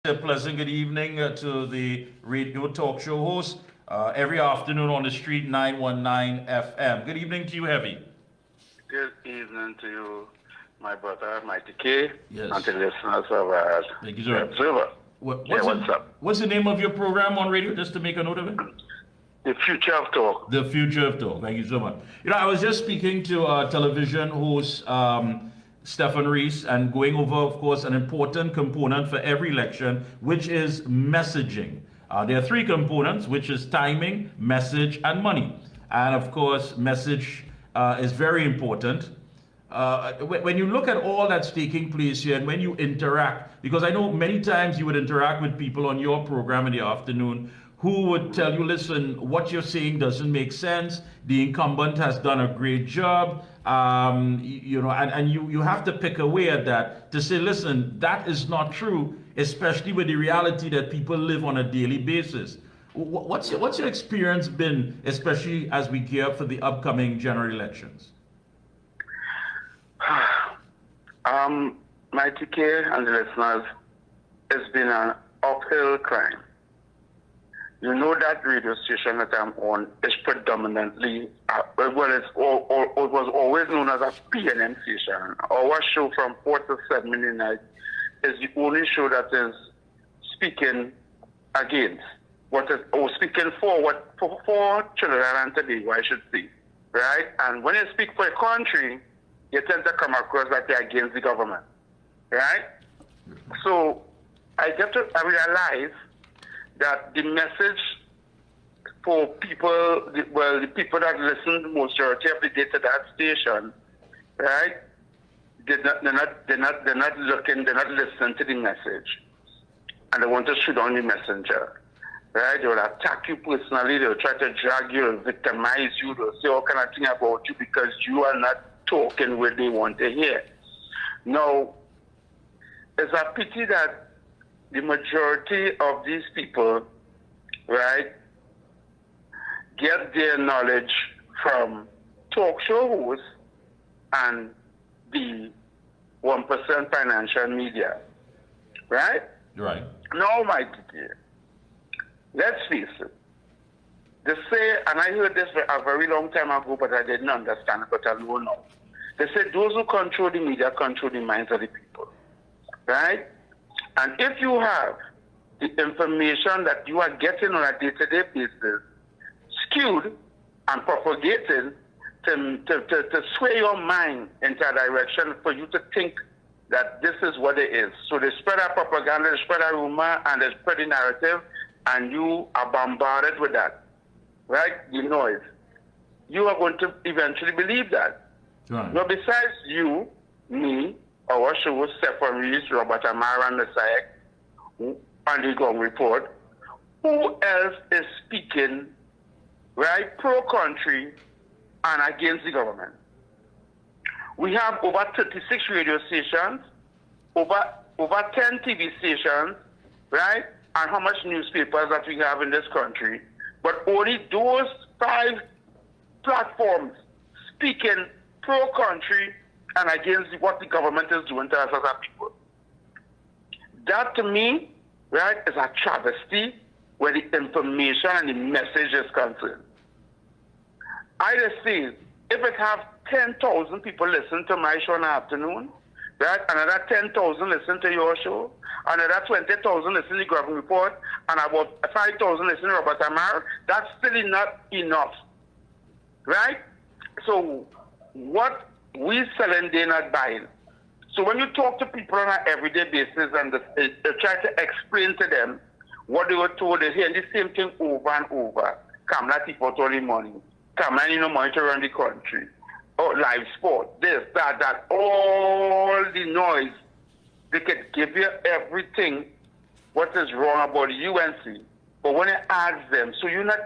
a pleasant good evening to the radio talk show host every afternoon on the street 919 FM. Good evening to you, Heavy. Good evening to you, my brother, Mikee, Yes. and to the listeners of Thank you, The sir. Observer. What's up? What's the name of your program on radio, just to make a note of it? The future of talk. The Future of Talk. Thank you so much. I was just speaking to television host Stephen Reese and going over, of course, an important component for every election, which is messaging. There are three components, which is timing, message, and money. And of course, message is very important. When you look at all that's taking place here and when you interact, because I know many times you would interact with people on your program in the afternoon who would tell you, listen, what you're saying doesn't make sense. The incumbent has done a great job. And you have to pick away at that to say, listen, that is not true, especially with the reality that people live on a daily basis. What's your experience been, especially as we gear up for the upcoming general elections? Mikee and the listeners, it's been an uphill climb. You know that radio station that I'm on is predominantly, it was always known as a PNM station. Our show from 4 to 7 in the night is the only show that is speaking against, speaking for children and today, I should say, right? And when you speak for a country, you tend to come across that you're against the government, right? So I realize that the message for people, the people that listen the majority of the day to that station, right? They're not listening to the message, and they want to shoot on the messenger, right? They will attack you personally. They will try to drag you, victimize you. They'll say all kind of things about you because you are not talking what they want to hear. Now, it's a pity that the majority of these people, right, get their knowledge from talk show hosts and the 1% financial media, right? Right. Now, Mikee, let's face it. They say, and I heard this a very long time ago, but I didn't understand it, but I know now. They say those who control the media control the minds of the people, right? And if you have the information that you are getting on a day-to-day basis skewed and propagated to sway your mind into a direction for you to think that this is what it is. So they spread a propaganda, they spread a rumor, and they spread the narrative, and you are bombarded with that, right? The noise. You are going to eventually believe that. Right. Now, besides you, me, our show, Stephen Reese, Robert Amara, and the SAEC, and the Gong Report, who else is speaking, right, pro-country and against the government? We have over 36 radio stations, over 10 TV stations, right, and how much newspapers that we have in this country, but only those 5 platforms speaking pro-country and against what the government is doing to us as a people. That, to me, right, is a travesty where the information and the message is concerned. I just say, if it have 10,000 people listen to my show in the afternoon, right, another 10,000 listen to your show, another 20,000 listen to the Gong Report, and about 5,000 listen to Robert Amar, that's still not enough, right? So what we selling, they're not buying. So when you talk to people on an everyday basis and they try to explain to them what they were told, they hear the same thing over and over. Kamala people told the money. Kamala, money to run the country. Oh, live sport, this, that, all the noise. They can give you everything, what is wrong about the UNC. But when it adds them, so you're not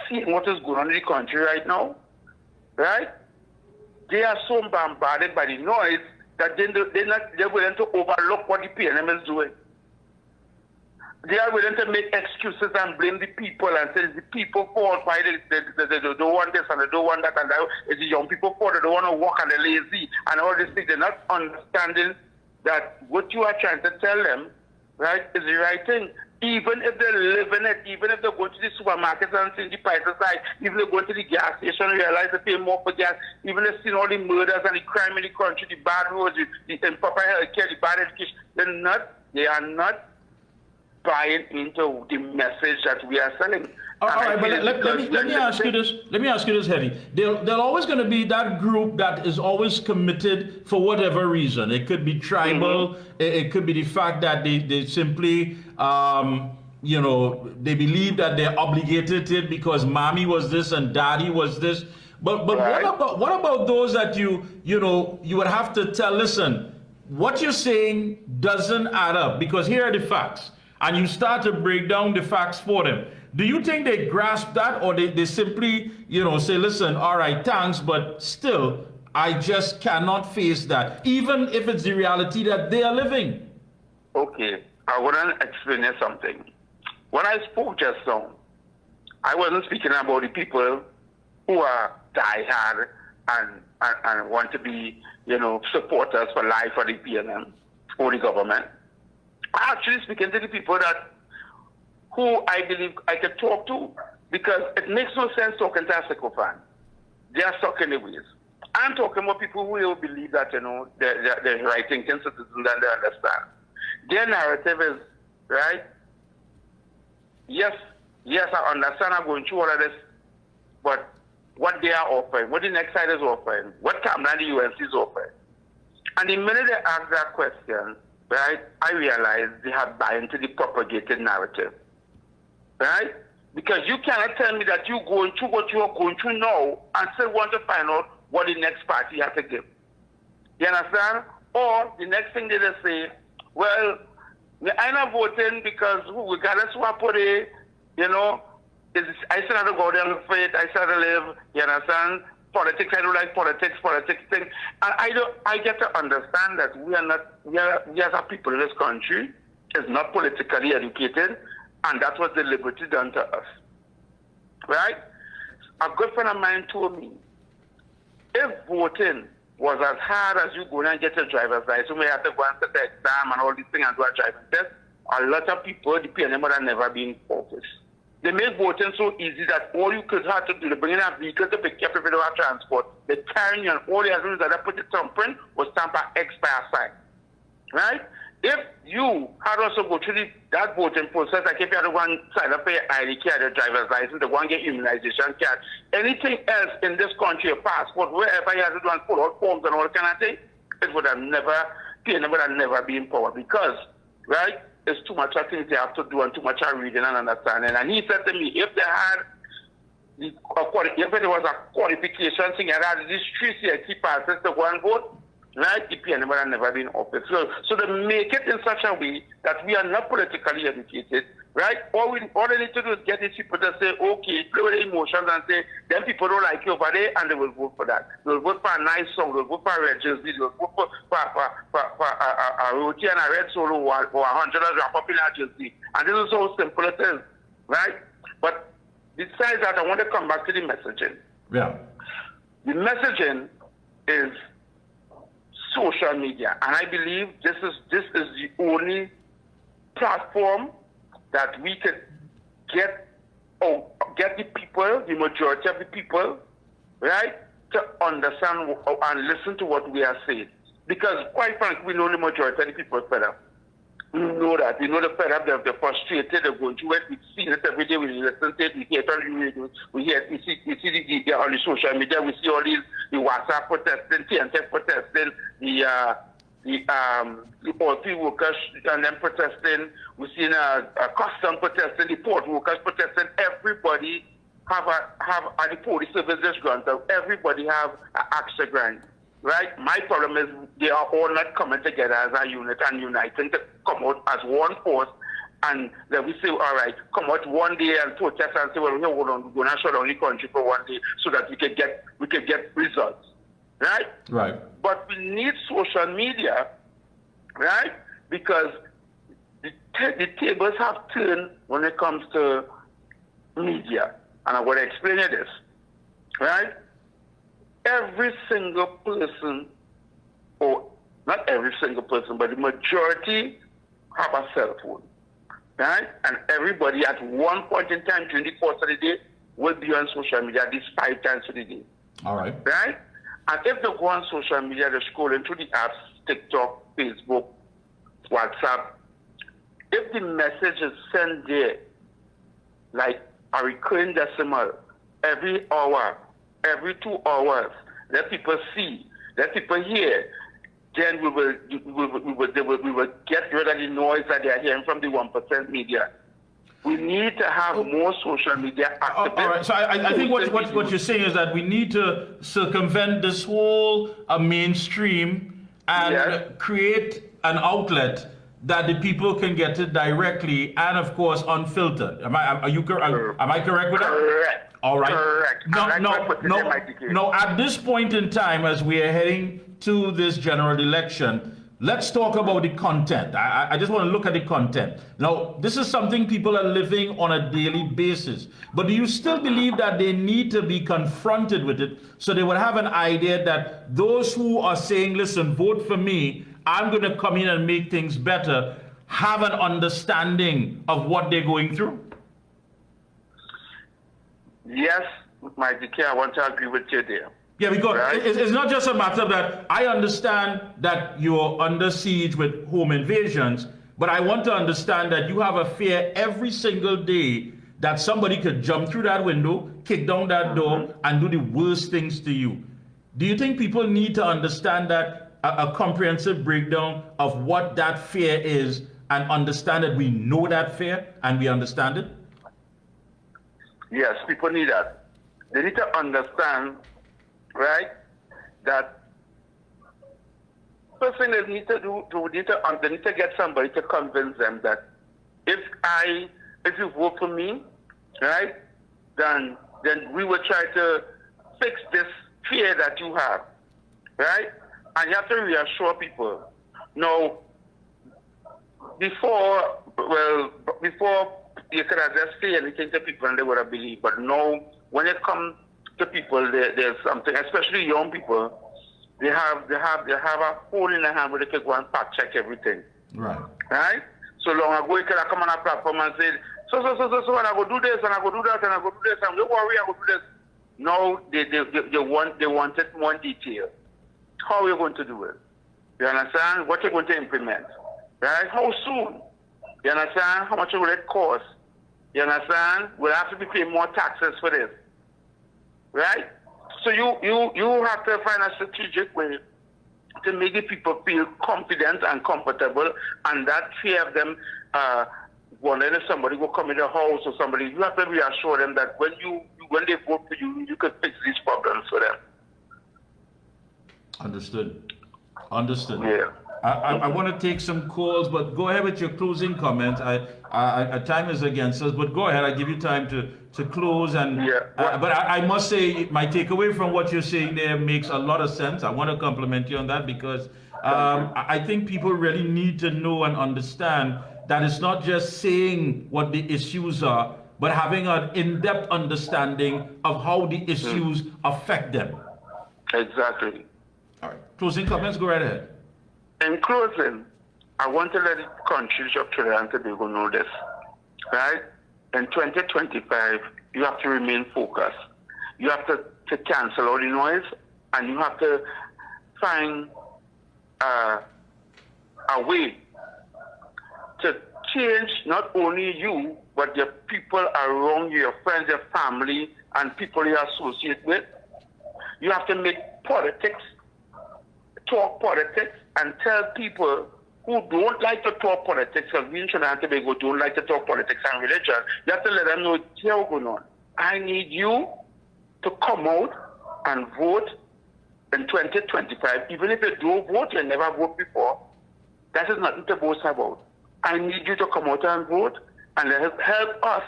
seeing what is going on in the country right now, right? They are so bombarded by the noise that they're willing to overlook what the PNM is doing. They are willing to make excuses and blame the people and say it's the people's fault why they don't want this and they don't want that and that. It's the young people's fault, they don't want to work and they're lazy and all these things. They're not understanding that what you are trying to tell them right, is the right thing. Even if they live in it, even if they go to the supermarkets and see the prices high, even if they go to the gas station and realize they pay more for gas, even if they see all the murders and the crime in the country, the bad roads, the improper health care, the bad education, they are not buying into the message that we are selling. All right, but let me ask you this. Let me ask you this, Hetty. There's always going to be that group that is always committed for whatever reason. It could be tribal. It could be the fact that they simply, they believe that they're obligated to it because mommy was this and daddy was this. But right. what about those that you would have to tell? Listen, what you're saying doesn't add up because here are the facts, and you start to break down the facts for them. Do you think they grasp that, or they simply, say, listen, all right, thanks, but still, I just cannot face that, even if it's the reality that they are living? Okay, I want to explain you something. When I spoke just now, I wasn't speaking about the people who are diehard and want to be, supporters for life for the PNM or the government. I'm actually speaking to the people who I believe I can talk to, because it makes no sense talking to a sycophant. They are stuck in the ways. I'm talking about people who will believe that, they're right-thinking citizens and they understand. Their narrative is, right, yes, I understand I'm going through all of this, but what they are offering, what the next side is offering, what Kamala the US is offering. And the minute they ask that question, right, I realize they have bought into the propagated narrative. Right? Because you cannot tell me that you're going through what you are going through now and still want to find out what the next party has to give. You understand? Or the next thing they just say, well, I'm not voting because regardless of what put it, I still have to go there and for it, I still have to live, you understand? Politics, I don't like politics thing. And I get to understand that we as a people in this country is not politically educated. And that was deliberately done to us. Right? A good friend of mine told me, if voting was as hard as you go and get your driver's license, you may have to go and take the exam and all these things and do a driving test, a lot of people, the PNM would have never been in office. They made voting so easy that all you could have to do, they bring in a vehicle to pick you up if you don't have transport, they carry you, and all you have to do is that they put the thumbprint or stamp an X by a sign. Right? If you had also go through that voting process, like if you had to go and sign up for your ID card, your driver's license, to go and get immunization card, anything else in this country, your passport, wherever you had to do and pull out forms and all that kind of thing, it would have never been power because, right, it's too much of things they have to do and too much of reading and understanding. And he said to me, if there was a qualification thing, and had these 3 CIT passes to go and vote, right, the PNM would have never been in office. So they make it in such a way that we are not politically educated, right? All they need to do is get these people to say, okay, play with the emotions and say, then people don't like you over there, and they will vote for that. They'll vote for a nice song, they'll vote for a red jersey, they'll vote for a roti and a red solo or $100 a popular jersey. And this is how simple it is, right? But besides that, I want to come back to the messaging. Yeah. The messaging is social media, and I believe this is the only platform that we could get the people, the majority of the people, right, to understand and listen to what we are saying. Because quite frankly, we know the majority of the people are fed up. We know that. We know they're fed up, they're frustrated, they're going through it. We've seen it every day, we listen to it, we hear it on the radio, we see on the social media, we see all these, the WhatsApp protesting, TNT protesting, the poultry workers and them protesting, we've seen a custom protesting, the port workers protesting. Everybody have the police services grant, everybody have an axe to grind. Right? My problem is they are all not coming together as a unit and uniting to come out as one force, and then we say, all right, come out one day and protest and say, well, we're going to shut down the country for one day so that we can get results. Right? Right. But we need social media, right? Because the tables have turned when it comes to media. And I'm going to explain you this. Right? Every single person, or not every single person, but the majority have a cell phone, right? And everybody at one point in time during the course of the day will be on social media at least 5 times a day. All right. Right? And if they go on social media, they scroll into the apps, TikTok, Facebook, WhatsApp, if the message is sent there, like a recurring decimal, every hour, every 2 hours, let people see, let people hear, then we will get rid of the noise that they are hearing from the 1% media. We need to have more social media activists. All right. So I think what you're saying is that we need to circumvent this whole mainstream and create an outlet that the people can get it directly and, of course, unfiltered. Am I correct with that? Correct. All right. Correct. No. At this point in time, as we are heading to this general election, let's talk about the content. I just want to look at the content. Now, this is something people are living on a daily basis. But do you still believe that they need to be confronted with it so they would have an idea that those who are saying, listen, vote for me, I'm going to come in and make things better, have an understanding of what they're going through? Yes, Mikee, I want to agree with you there. Yeah, because it's not just a matter that I understand that you're under siege with home invasions, but I want to understand that you have a fear every single day that somebody could jump through that window, kick down that door, and do the worst things to you. Do you think people need to understand that a comprehensive breakdown of what that fear is and understand that we know that fear and we understand it? Yes, people need that. They need to understand, right, that first thing they need to do, they need to get somebody to convince them that if you vote for me, right, then we will try to fix this fear that you have, right? And you have to reassure people. Now, before you could have just say anything to people and they would have believed. But now, when it comes to people, there's something, especially young people, they have a phone in their hand where they can go and fact check everything. Right. Right? So long ago, you could have come on a platform and said, so, and I go do this, and I go do that, and I go do this, and don't worry, I go do this. Now, they want it more in detail. How are you going to do it? You understand? What you're going to implement? Right? How soon? You understand? How much will it cost? You understand? We'll have to be paying more taxes for this. Right? So you have to find a strategic way to make the people feel confident and comfortable, and that fear of them wondering if somebody will come in the house or somebody, you have to reassure them that when they vote for you, you can fix these problems for them. Understood. Yeah. I want to take some calls, but go ahead with your closing comments. Time is against us, but go ahead. I give you time to close. And but I must say, my takeaway from what you're saying there makes a lot of sense. I want to compliment you on that because I think people really need to know and understand that it's not just saying what the issues are, but having an in-depth understanding of how the issues affect them. Exactly. All right. Closing comments, go right ahead. In closing, I want to let the countries of Trinidad and Tobago know this, right? In 2025, you have to remain focused. You have to cancel all the noise, and you have to find a way to change not only you, but the people around you, your friends, your family, and people you associate with. You have to make politics, talk politics, and tell people who don't like to talk politics, because we in Trinidad and Tobago don't like to talk politics and religion. You have to let them know what's going on. I need you to come out and vote in 2025. Even if you don't vote, you never vote before. That is nothing to boast about. I need you to come out and vote and help us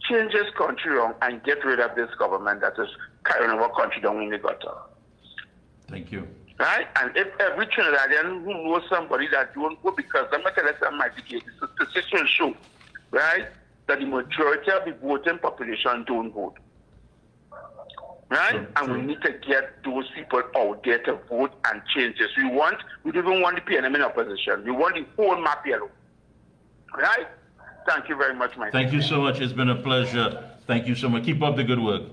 change this country around and get rid of this government that is carrying our country down in the gutter. Thank you. Right? And if every Trinidadian who knows somebody that don't vote, because I'm not telling you Mikee, the statistics will show, right, that the majority of the voting population don't vote. Right? True, and we need to get those people out there to vote and change this. We don't even want the PNM in opposition. We want the whole map yellow. Right? Thank you very much, my Thank you friend. so much. It's been a pleasure. Thank you so much. Keep up the good work.